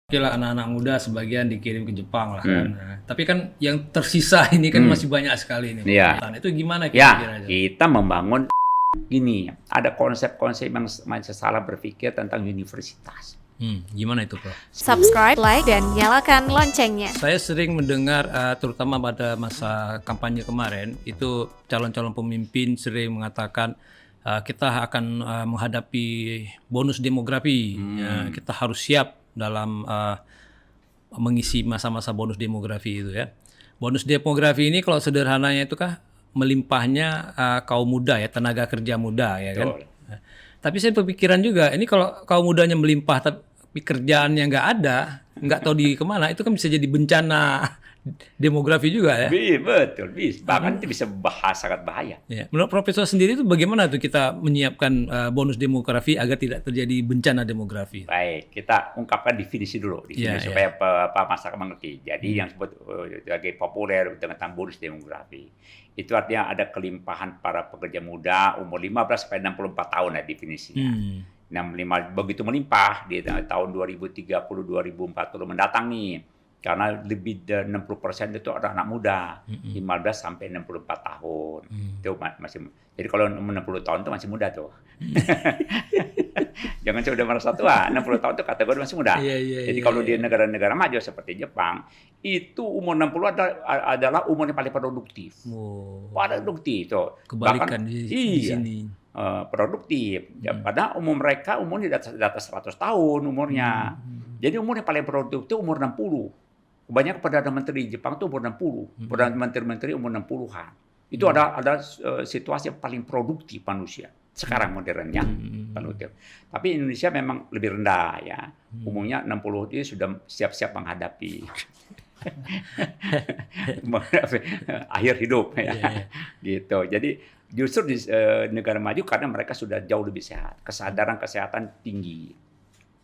Oke lah, anak-anak muda sebagian dikirim ke Jepang lah kan. Nah, tapi kan yang tersisa ini kan masih banyak sekali nih. Iya. Itu gimana Ya, kira-kira? kita membangun gini, ada konsep-konsep yang masih salah berpikir tentang universitas. Gimana itu, Prof? Subscribe, like, dan nyalakan loncengnya. Saya sering mendengar, terutama pada masa kampanye kemarin, itu calon-calon pemimpin sering mengatakan kita akan menghadapi bonus demografi. Ya, kita harus siap dalam mengisi masa-masa bonus demografi itu ya. Bonus demografi ini kalau sederhananya itu melimpahnya kaum muda ya, tenaga kerja muda ya kan. Nah, tapi saya berpikiran juga ini kalau kaum mudanya melimpah tapi kerjaannya nggak ada, nggak tahu di kemana, itu kan bisa jadi bencana demografi juga ya. Betul, bahkan itu bisa sangat bahaya. Ya. Menurut Profesor sendiri itu bagaimana tuh kita menyiapkan bonus demografi agar tidak terjadi bencana demografi? Baik, kita ungkapkan definisi dulu, supaya masyarakat mengerti. Jadi yang disebut sebagai populer tentang bonus demografi, itu artinya ada kelimpahan para pekerja muda umur 15 sampai 64 tahun ya definisinya. Begitu melimpah di tahun 2030, 2040 mendatang nih. Karena lebih dari 60% itu ada anak muda, 15 sampai 64 tahun. Itu masih, jadi kalau 60 tahun itu masih muda tuh. Jangan sudah merasa tua, 60 tahun itu kategori masih muda. Jadi kalau di negara-negara maju seperti Jepang, itu umur 60 adalah umur yang paling produktif. Produktif tuh. Kebalikan bahkan, di sini. Produktif. Padahal mereka umurnya di atas 100 tahun umurnya. Jadi umur yang paling produktif itu umur 60. Kebanyakan Perdana Menteri Jepang itu umur 60. Perdana Menteri umur 60-an. Itu ada situasi yang paling produktif manusia. Sekarang modernnya produktif. Tapi Indonesia memang lebih rendah ya. Umumnya 60 itu sudah siap-siap menghadapi akhir hidup ya. Gitu. Jadi justru di negara maju karena mereka sudah jauh lebih sehat. Kesadaran kesehatan tinggi.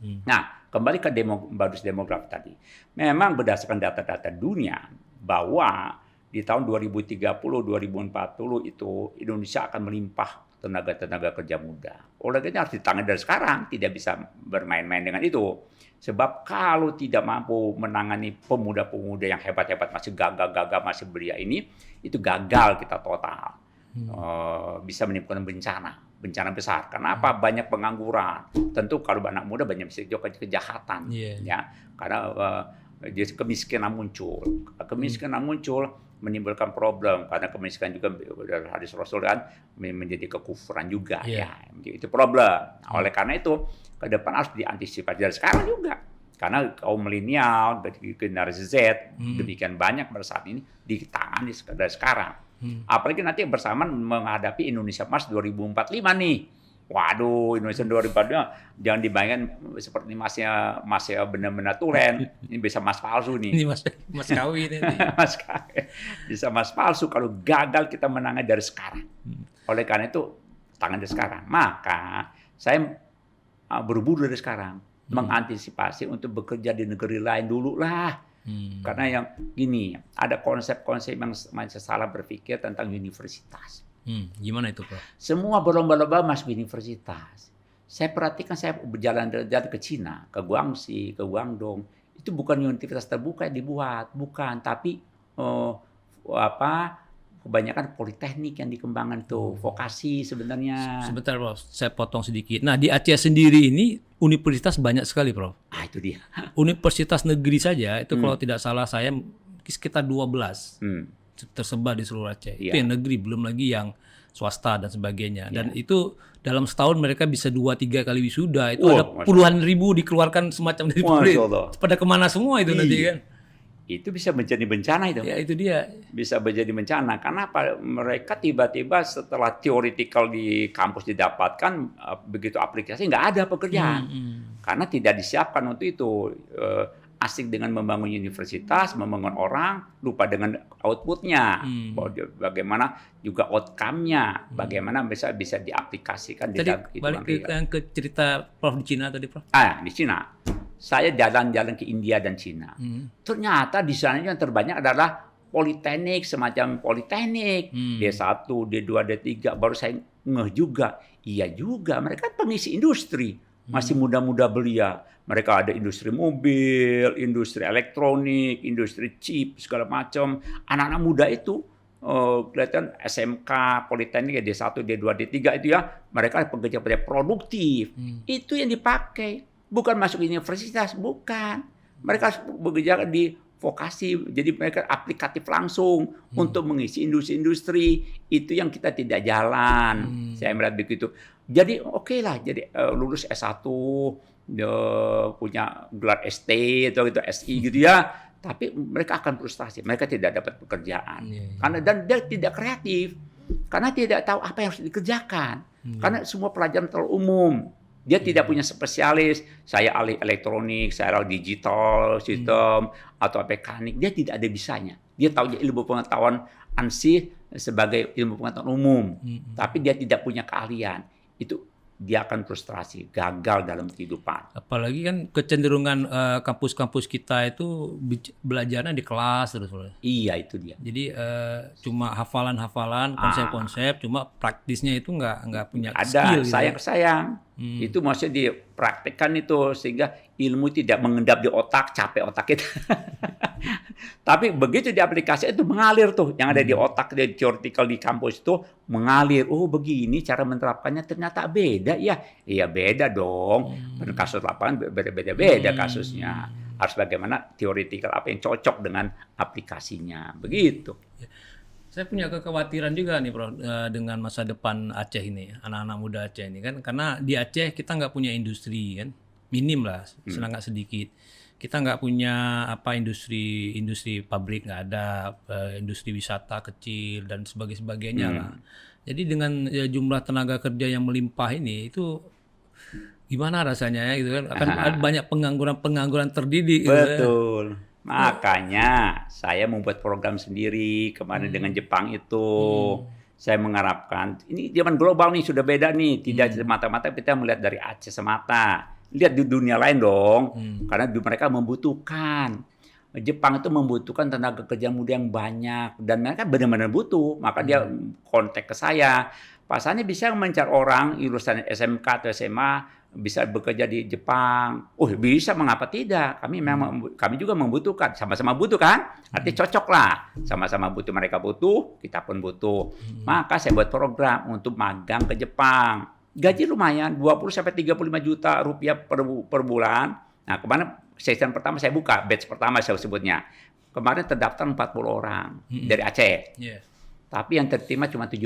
Nah, kembali ke bonus demografi tadi. Memang berdasarkan data-data dunia bahwa di tahun 2030-2040 itu Indonesia akan melimpah tenaga kerja muda. Oleh karena harus ditangani dari sekarang, tidak bisa bermain-main dengan itu. Sebab kalau tidak mampu menangani pemuda-pemuda yang hebat-hebat masih gagah-gagah masih belia ini, itu gagal kita total. Bisa menimbulkan bencana besar. Kenapa? Banyak pengangguran. Tentu kalau anak muda banyak bisa kejahatan, ya. Karena kemiskinan muncul. Kemiskinan muncul menimbulkan problem karena kemiskinan juga dari hadis Rasul kan menjadi kekufuran juga, ya. Itu problem. Nah, oleh karena itu ke depan harus diantisipasi dari sekarang juga. Karena kaum milenial, generasi Z, demikian banyak pada saat ini ditangani dari sekarang. Apalagi nanti bersamaan menghadapi Indonesia Emas 2045 nih. Waduh, Indonesia 2045 jangan dibayangkan seperti masnya benar-benar tulen. Ini bisa emas palsu nih. Ini mas kawin ini. Mas kawin. Bisa emas palsu kalau gagal kita menangani dari sekarang. Oleh karena itu, tangan dari sekarang. Maka saya buru-buru dari sekarang mengantisipasi untuk bekerja di negeri lain dulu lah. Karena yang gini, ada konsep-konsep yang masih salah berpikir tentang universitas. Gimana itu, Prof? Semua berlomba-lomba masuk universitas. Saya perhatikan, saya berjalan ke Cina, ke Guangxi, ke Guangdong. Itu bukan universitas terbuka yang dibuat, bukan. Tapi kebanyakan politeknik yang dikembangkan tuh, vokasi sebenarnya. Sebentar, Prof. Saya potong sedikit. Nah, di Aceh sendiri ini universitas banyak sekali, Prof. Itu dia. Universitas negeri saja itu kalau tidak salah saya sekitar 12 tersebar di seluruh Aceh. Itu yang negeri, belum lagi yang swasta dan sebagainya. Dan itu dalam setahun mereka bisa 2-3 kali wisuda. Itu ada puluhan ribu dikeluarkan semacam dari pemerintah. Pada kemana semua itu nanti kan? Itu bisa menjadi bencana itu. Ya, itu dia. Bisa menjadi bencana. Kenapa? Mereka tiba-tiba setelah theoretical di kampus didapatkan, begitu aplikasi nggak ada pekerjaan. Karena tidak disiapkan untuk itu. Asik dengan membangun universitas, membangun orang, lupa dengan outputnya. Bagaimana juga outcome-nya. Bagaimana bisa diaplikasikan. Tadi balik ke cerita Prof di Cina tadi, Prof. Di Cina. Saya jalan-jalan ke India dan Cina. Ternyata di sana yang terbanyak adalah politeknik, semacam politeknik. D1, D2, D3. Baru saya ngeh juga. Iya juga, mereka pengisi industri. masih muda-muda belia. Mereka ada industri mobil, industri elektronik, industri chip, segala macam. Anak-anak muda itu kelihatan SMK, Politeknik, D1, D2, D3 itu ya, mereka pekerja-pekerja produktif. Itu yang dipakai. Bukan masuk universitas, bukan. Mereka bekerja di vokasi, jadi mereka aplikatif langsung untuk mengisi industri-industri. Itu yang kita tidak jalan. Saya melihat begitu. Jadi oke lah, jadi lulus S1, punya gelar ST atau gitu, SI gitu ya. Tapi mereka akan frustasi, mereka tidak dapat pekerjaan. Karena dan dia tidak kreatif. Karena tidak tahu apa yang harus dikerjakan. Karena semua pelajaran terlalu umum. Dia tidak punya spesialis, saya ahli elektronik, saya ahli digital, sistem, atau mekanik. Dia tidak ada bisanya. Dia tahu ilmu pengetahuan ansih sebagai ilmu pengetahuan umum. Tapi dia tidak punya keahlian. Itu dia akan frustrasi, gagal dalam kehidupan. Apalagi kan kecenderungan kampus-kampus kita itu belajarnya di kelas terus. Iya, itu dia. Jadi cuma hafalan-hafalan, konsep-konsep, cuma praktisnya itu nggak punya skill. Ada, sayang-sayang. Itu maksudnya dipraktekkan itu sehingga ilmu tidak mengendap di otak, capek otak kita. Tapi begitu di aplikasi itu mengalir tuh, yang ada di otak, di theoretical di kampus itu mengalir. Oh begini cara menerapkannya, ternyata beda ya. Iya beda dong. Kasus lapangan beda-beda kasusnya. Harus bagaimana theoretical apa yang cocok dengan aplikasinya. Begitu. Saya punya kekhawatiran juga nih, Prof, dengan masa depan Aceh ini, anak-anak muda Aceh ini kan, karena di Aceh kita nggak punya industri kan, minim lah, sangat sedikit. Kita nggak punya industri pabrik, nggak ada, industri wisata kecil dan sebagainya lah. Jadi dengan jumlah tenaga kerja yang melimpah ini itu gimana rasanya ya gitu kan, akan ada banyak pengangguran terdidik. Betul. Gitu. Makanya saya membuat program sendiri kemarin dengan Jepang itu. Saya mengharapkan ini zaman global nih sudah beda nih, tidak semata-mata kita melihat dari Aceh semata. Lihat di dunia lain dong, karena mereka membutuhkan. Jepang itu membutuhkan tenaga kerja muda yang banyak dan mereka benar-benar butuh. Maka dia kontak ke saya. Pasalnya bisa mencari orang lulusan SMK atau SMA bisa bekerja di Jepang. Oh bisa, mengapa tidak? Kami juga membutuhkan, sama-sama butuh kan? Artinya cocok lah, sama-sama butuh, mereka butuh, kita pun butuh. Maka saya buat program untuk magang ke Jepang. Gaji lumayan, 20 sampai 35 juta rupiah per bulan. Nah kemarin season pertama saya buka, batch pertama saya sebutnya. Kemarin terdaftar 40 orang dari Aceh. Tapi yang terterima cuma 17.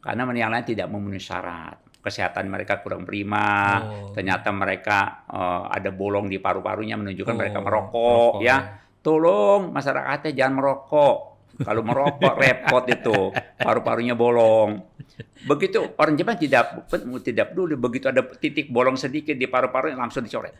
Karena yang lain tidak memenuhi syarat. Kesehatan mereka kurang prima, ternyata mereka ada bolong di paru-parunya menunjukkan mereka merokok ya. Tolong masyarakatnya jangan merokok. Kalau merokok repot itu, paru-parunya bolong. Begitu orang Jepang tidak peduli, begitu ada titik bolong sedikit di paru-paru langsung dicoret.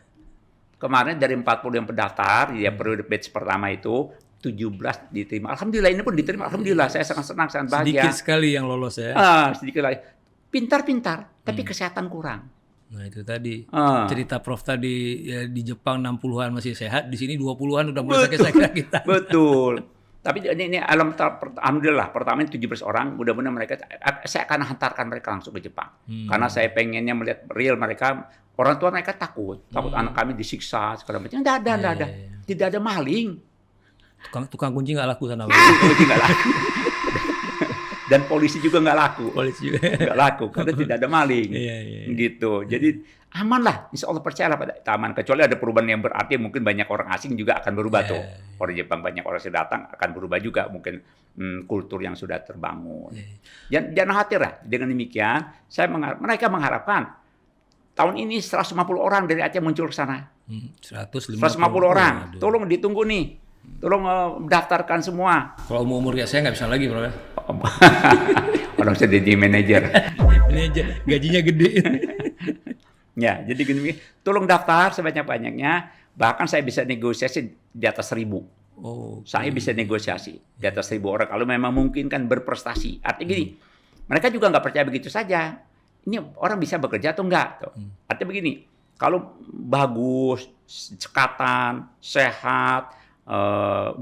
Kemarin dari 40 yang pendaftar, ya periode batch pertama itu 17 diterima. Alhamdulillah ini pun diterima. Alhamdulillah saya sangat senang, sangat bahagia. Sedikit sekali yang lolos ya. Sedikit lagi. Pintar-pintar, tapi kesehatan kurang. Nah itu tadi cerita Prof tadi ya, di Jepang 60-an masih sehat, di sini 20-an udah mulai sakit-sakit kita. Betul. Tapi ini alhamdulillah pertama 17 orang, mudah-mudahan mereka saya akan hantarkan mereka langsung ke Jepang. Karena saya pengennya melihat real mereka, orang tua mereka takut anak kami disiksa segala macam. Tidak ada. Tidak ada maling. Tukang kunci nggak laku sana. Kunci nggak laku. Dan polisi juga nggak laku. Polisi juga nggak laku karena tidak ada maling. Gitu. Jadi aman lah. Insya Allah percayalah pada taman. Kecuali ada perubahan yang berarti mungkin banyak orang asing juga akan berubah tuh. Orang Jepang banyak orang yang datang akan berubah juga mungkin kultur yang sudah terbangun. Jangan khawatir lah. Dengan demikian, mereka mengharapkan tahun ini 150 orang dari Aceh muncul ke sana. 150 orang. Tolong ditunggu nih. Tolong daftarkan semua. Kalau umur kayak saya nggak bisa lagi, Bro. Orang bisa jadi manajer. Manajer, gajinya gede. Ya, jadi gini, tolong daftar sebanyak-banyaknya. Bahkan saya bisa negosiasi di atas 1.000. Saya bisa negosiasi di atas 1.000 orang. Kalau memang mungkin kan berprestasi. Artinya gini, mereka juga nggak percaya begitu saja. Ini orang bisa bekerja atau enggak? Artinya begini, kalau bagus, cekatan, sehat,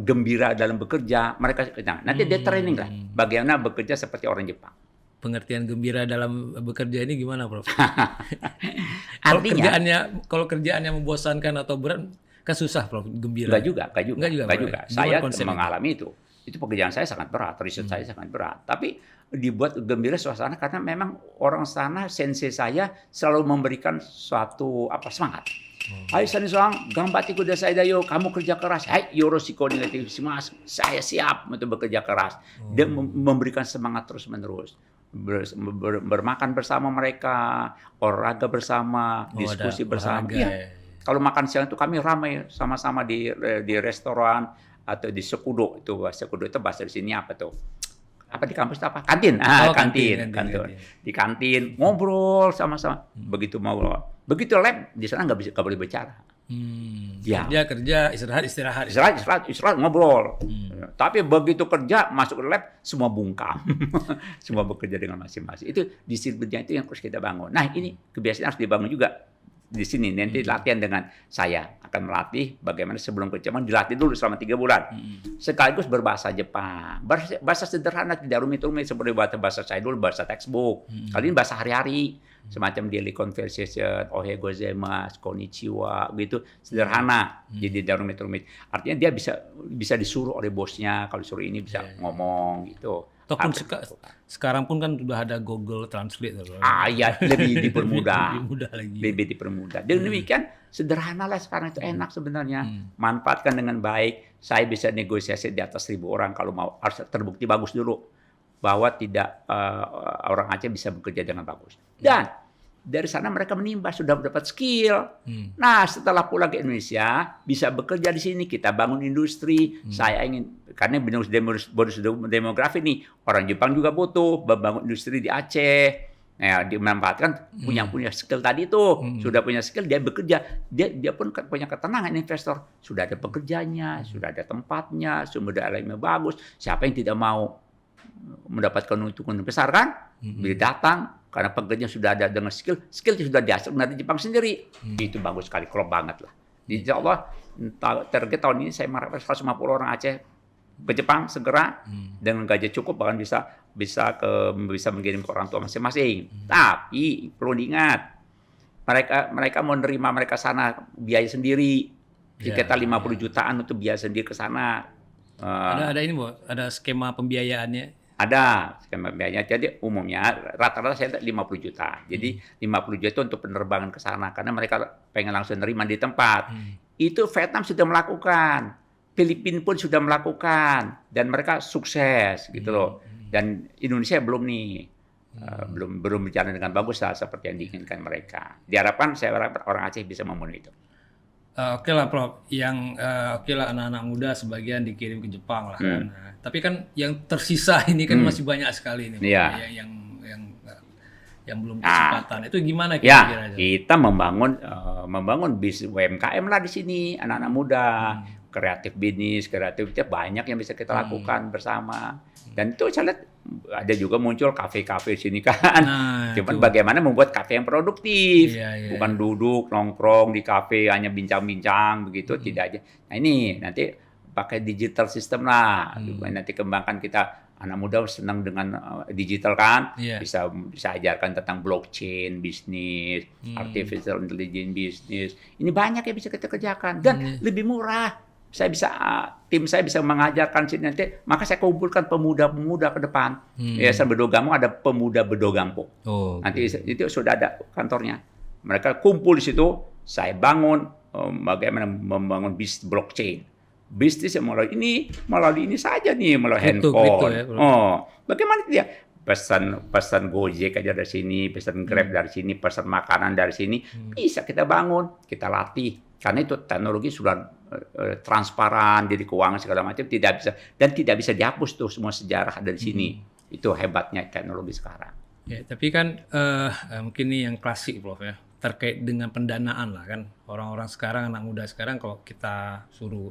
gembira dalam bekerja, mereka nanti dia training lah bagaimana bekerja seperti orang Jepang. pengertian gembira dalam bekerja ini gimana, Prof? Artinya Kalau kerjaannya membosankan atau berat, kan susah, Prof, gembira. enggak juga. Gimana Saya konsepnya? mengalami itu. Itu pekerjaan saya sangat berat, riset saya sangat berat. Tapi dibuat gembira suasana karena memang orang sana, sensei saya selalu memberikan suatu semangat. Hai Saniswang, gambati kuda saya dayo, kamu kerja keras. Hai Yorosiko negatif mas, saya siap untuk bekerja keras. Dia memberikan semangat terus-menerus. Bermakan bersama mereka, olahraga bersama, diskusi bersama. Iya. Kalau makan siang itu kami ramai sama-sama di restoran atau di sekudo. Sekudo itu bahasa di sini apa tuh? Apa di kampus apa? Kantin. Kantin. Di kantin ngobrol sama-sama. Begitu lab di sana nggak boleh bicara. Ya. Kerja, istirahat, ngobrol. Tapi begitu kerja masuk ke lab semua bungkam. Semua bekerja dengan masing-masing. Itu disiplinnya itu yang harus kita bangun. Nah, ini kebiasaan harus dibangun juga di sini. Nanti latihan dengan saya akan melatih bagaimana sebelum kerja, dilatih dulu selama 3 bulan. Sekaligus berbahasa Jepang. Bahasa sederhana, tidak rumit-rumit seperti bahasa saya dulu, bahasa textbook. Kali ini bahasa hari-hari. Semacam daily conversation, ohe gozaimasu, konnichiwa, gitu, sederhana. Jadi tidak rumit-rumit. Artinya dia bisa disuruh oleh bosnya, kalau disuruh ini bisa ngomong gitu. Ataupun sekarang pun kan sudah ada Google Translate. Ya, lebih dipermudah. lebih dipermudah. Dan demikian sederhana lah sekarang itu enak sebenarnya. Manfaatkan dengan baik. Saya bisa negosiasi di atas 1.000 orang kalau mau, harus terbukti bagus dulu bahwa tidak orang Aceh bisa bekerja dengan bagus. Dan dari sana mereka menimba, sudah mendapat skill. Nah, setelah pulang ke Indonesia, bisa bekerja di sini, kita bangun industri. Saya ingin, karena bonus demografi nih, orang Jepang juga butuh membangun industri di Aceh. Nah, dimanfaatkan punya skill tadi itu. Sudah punya skill, dia bekerja. Dia pun punya ketenangan investor. Sudah ada pekerjanya, sudah ada tempatnya, sumber daya alamnya bagus. Siapa yang tidak mau mendapatkan keuntungan besar kan? Bila datang, karena pekerjanya sudah ada dengan skill sudah dihasilkan dari Jepang sendiri. Itu bagus sekali, klop banget lah. Insya Allah, target tahun ini saya mengharapkan 150 orang Aceh ke Jepang segera dengan gaji cukup, bahkan bisa mengirim ke orang tua masing-masing. Tapi perlu diingat, mereka mau nerima mereka sana biaya sendiri. Sekitar 50 jutaan untuk biaya sendiri ke sana. Ada ini, Bu, ada skema pembiayaannya. Ada skema pembiayaannya. Jadi umumnya rata-rata saya 50 juta. Jadi 50 juta itu untuk penerbangan ke sana karena mereka pengen langsung nerima di tempat. Itu Vietnam sudah melakukan, Filipina pun sudah melakukan, dan mereka sukses gitu loh. Dan Indonesia belum nih. Belum berjalan dengan bagus lah seperti yang diinginkan mereka. Diharapkan saya harap orang Aceh bisa memenuhi itu. Oke lah, Prof. Oke lah, anak-anak muda sebagian dikirim ke Jepang lah kan. Nah, tapi kan yang tersisa ini kan masih banyak sekali nih, yang belum kesempatan. Itu gimana kira-kira? Kita membangun bisnis UMKM lah di sini, anak-anak muda. Kreatif banyak yang bisa kita lakukan bersama. Dan itu saya lihat ada juga muncul kafe-kafe di sini kan. Cuman bagaimana membuat kafe yang produktif. Bukan duduk, nongkrong di kafe, hanya bincang-bincang begitu, tidak aja. Nah ini nanti pakai digital system lah. Nanti kembangkan kita, anak muda senang dengan digital kan. Bisa ajarkan tentang blockchain, bisnis, artificial intelligence bisnis. Ini banyak yang bisa kita kerjakan. Dan lebih murah. Tim saya bisa mengajarkan sini nanti, maka saya kumpulkan pemuda-pemuda ke depan. Yayasan Bedogampo ada pemuda Bedogampo. Nanti itu sudah ada kantornya. Mereka kumpul di situ, saya bangun bagaimana membangun bisnis blockchain. Bisnis yang melalui ini saja nih, melalui handphone. Bagaimana dia? Pesan Gojek aja dari sini, pesan Grab dari sini, pesan makanan dari sini, bisa kita bangun, kita latih. Karena itu teknologi sudah transparan, jadi keuangan segala macam tidak bisa dihapus tuh semua sejarah ada di sini. Itu hebatnya teknologi sekarang. Ya, tapi kan mungkin ini yang klasik, Prof, ya, terkait dengan pendanaan lah kan. Orang-orang sekarang, anak muda sekarang kalau kita suruh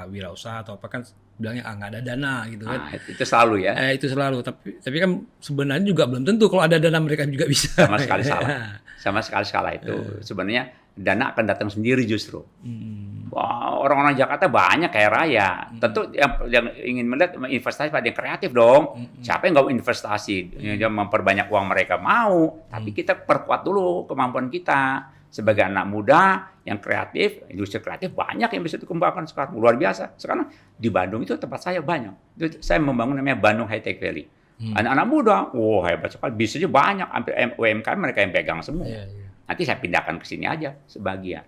wirausaha atau apa kan bilangnya nggak ada dana gitu kan. Itu selalu ya. Itu selalu. Tapi kan sebenarnya juga belum tentu kalau ada dana mereka juga bisa. Sama sekali salah. Sama sekali salah itu. Sebenarnya dana akan datang sendiri justru. Wow, orang-orang Jakarta banyak kaya raya. Tentu yang ingin melihat investasi pada yang kreatif dong. Siapa yang nggak mau investasi, yang memperbanyak uang mereka mau. Tapi kita perkuat dulu kemampuan kita sebagai anak muda yang kreatif, industri kreatif banyak yang bisa dikembangkan sekarang luar biasa. Sekarang di Bandung itu tempat saya banyak. Itu saya membangun namanya Bandung High Tech Valley. Anak-anak muda, hebat sekali, bisnisnya banyak, hampir UMKM mereka yang pegang semua. Nanti saya pindahkan ke sini aja sebagian.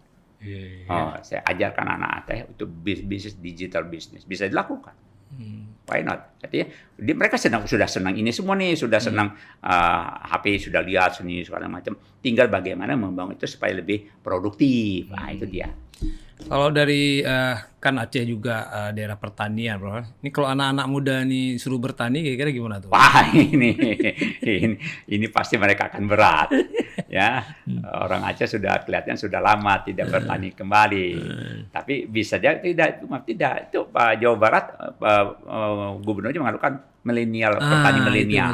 Saya ajarkan anak-anak saya untuk bisnis digital bisnis bisa dilakukan. Why not? Artinya mereka sudah senang ini semua nih, sudah senang HP sudah lihat seni segala macam. Tinggal bagaimana membangun itu supaya lebih produktif. Nah itu dia. Kalau dari kan Aceh juga daerah pertanian, bro. Ini kalau anak-anak muda nih suruh bertani, kira-kira gimana tuh? Wah ini pasti mereka akan berat, ya. Orang Aceh sudah kelihatan sudah lama tidak bertani kembali. Tapi bisa aja tidak. Itu Pak Jawa Barat gubernurnya mengatakan milenial, petani milenial.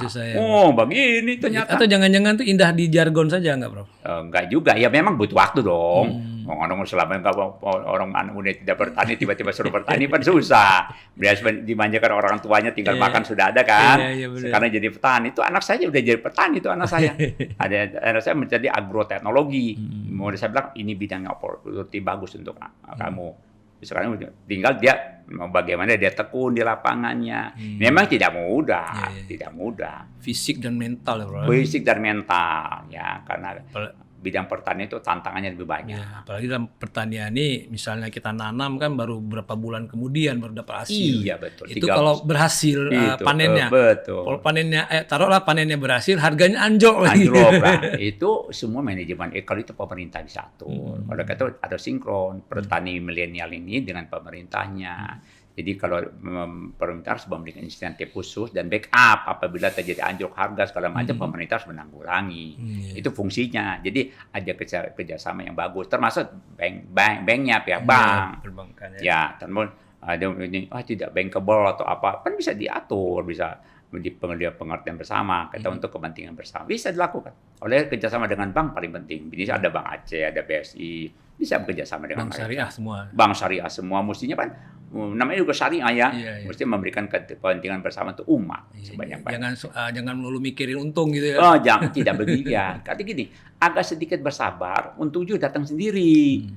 Begini ternyata. Atau jangan-jangan tuh indah di jargon saja nggak, bro? Enggak juga, ya memang butuh waktu dong. Orang selama orang anak muda tidak bertani tiba-tiba suruh bertani kan susah. Biasa dimanjakan orang tuanya tinggal makan sudah ada kan. Sekarang jadi petani itu anak saya udah jadi petani itu anak saya. Ada anak saya menjadi agroteknologi. Mau saya bilang ini bidangnya oportunity bagus untuk kamu. Sekarang tinggal dia bagaimana dia tekun di lapangannya. Memang tidak mudah, tidak mudah. Fisik dan mental ya, bro. Fisik dan mental ya, karena bidang pertanian itu tantangannya lebih banyak. Ya, apalagi dalam pertanian ini, misalnya kita nanam kan baru berapa bulan kemudian baru dapat hasil. Iya betul. Itu kalau berhasil panennya. Betul. Kalau panennya, taruhlah panennya berhasil, harganya anjlok lagi. Anjlok lah. Itu semua manajemen. Kalau itu pemerintah bisa atur. Kalau kata ada sinkron petani milenial ini dengan pemerintahnya. Jadi kalau pemerintah harus memberikan insentif khusus dan backup apabila terjadi anjlok harga segala macam, pemerintah harus menanggulangi. Itu fungsinya. Jadi ada kerjasama yang bagus, termasuk banknya pihak bank. Ya, termasuk ada ini tidak bankable atau apa, kan bisa diatur, bisa di pengertian bersama, kita untuk kepentingan bersama bisa dilakukan. Oleh kerjasama dengan bank paling penting. Jadi ada Bank Aceh, ada BSI, bisa bekerja sama dengan bank syariah semua. Bank syariah semua mestinya kan namanya juga syariah ya. Mesti memberikan kepentingan bersama untuk umat sebanyak-banyak. Jangan melulu mikirin untung gitu ya. Jangan tidak begitu. Kata gini, agak sedikit bersabar, untung juga datang sendiri.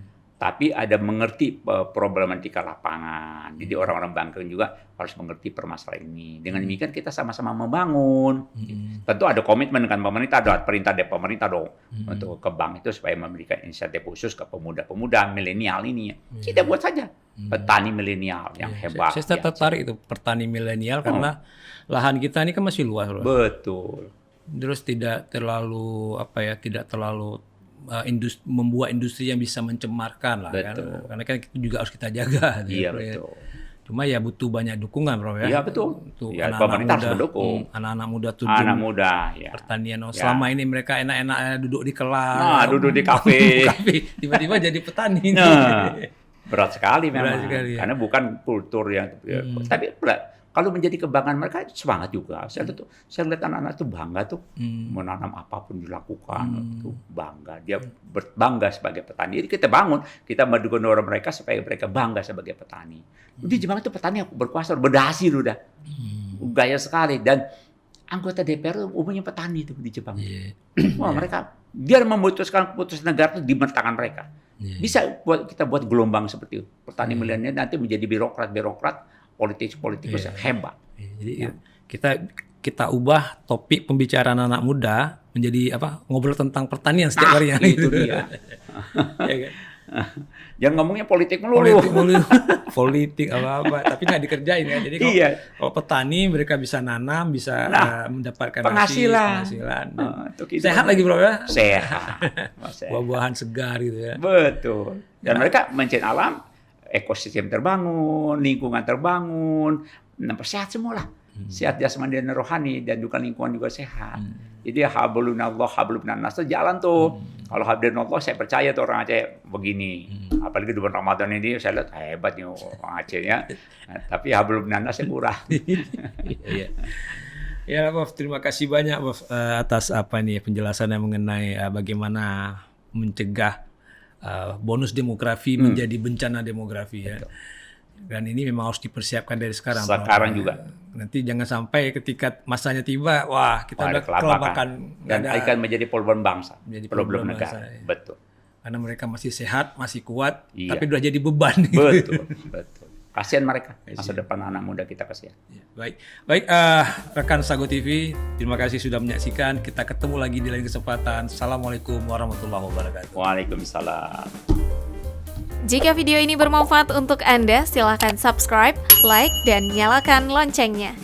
Tapi ada mengerti problematika lapangan. Jadi orang-orang bank juga harus mengerti permasalahan ini. Dengan demikian kita sama-sama membangun. Tentu ada komitmen dengan pemerintah, ada perintah dari pemerintah dong untuk ke bank itu supaya memberikan insentif khusus ke pemuda-pemuda milenial ini. Kita buat saja petani milenial yang hebat. Saya tertarik itu petani milenial karena lahan kita ini kan masih luas, bro. Betul. Terus tidak terlalu membuat industri yang bisa mencemarkan lah. Betul. Karena kan itu juga harus kita jaga. Iya betul. Cuma ya butuh banyak dukungan, bro ya. Iya betul. Ya, pemerintah harus mendukung. Anak-anak muda tuh. Anak muda, ya. Pertanian. Selama ini mereka enak-enak duduk di kelas. Duduk di kafe. Tiba-tiba jadi petani. Berat sekali memang. Berat sekali, karena bukan kultur yang. Tapi kalau menjadi kebanggaan mereka semangat juga. Saya lihat anak-anak itu bangga tuh menanam apapun dilakukan itu bangga. Dia bangga sebagai petani. Jadi kita bangun, kita mendorong mereka supaya mereka bangga sebagai petani. Di Jepang itu petani yang berkuasa, berhasil udah. Gaya sekali dan anggota DPR umumnya petani itu di Jepang. Mereka biar memutuskan keputusan negara itu di tangan mereka. Bisa kita buat gelombang seperti itu. Petani milenial nanti menjadi birokrat politikus yang hebat. Jadi kita ubah topik pembicaraan anak muda menjadi ngobrol tentang pertanian setiap harinya. Itu dia. Jangan ngomongnya politik melulu. Politik apa-apa, tapi nggak dikerjain ya. Jadi kalau petani mereka bisa nanam, bisa mendapatkan penghasilan. Sehat lagi, bro ya. Sehat. Buah-buahan segar gitu ya. Betul. Dan mereka mencari alam. Ekosistem terbangun, lingkungan terbangun, sehat semua lah. Sehat jasmani dan rohani dan juga lingkungan juga sehat. Jadi hablunallah habluminan nas jalan tuh. Kalau hablunallah saya percaya tuh orang Aceh begini. Apalagi di bulan Ramadan ini saya lihat hebat nih orang Aceh ya. Tapi habluminan nas kurang. Ya, Prof, terima kasih banyak, Prof, atas penjelasannya mengenai bagaimana mencegah bonus demografi menjadi bencana demografi ya. Dan ini memang harus dipersiapkan dari sekarang. Sekarang juga. Nanti jangan sampai ketika masanya tiba, wah kita udah kelabakan. Dan akan menjadi problem bangsa, problem negara. Ya. Betul. Karena mereka masih sehat, masih kuat, Iya. tapi udah jadi beban. Betul, betul. Kasihan mereka, masa depan anak muda kita kasihan. Baik, rekan Sago TV, terima kasih sudah menyaksikan. Kita ketemu lagi di lain kesempatan. Assalamualaikum warahmatullahi wabarakatuh. Waalaikumsalam. Jika video ini bermanfaat untuk Anda, silakan subscribe, like, dan nyalakan loncengnya.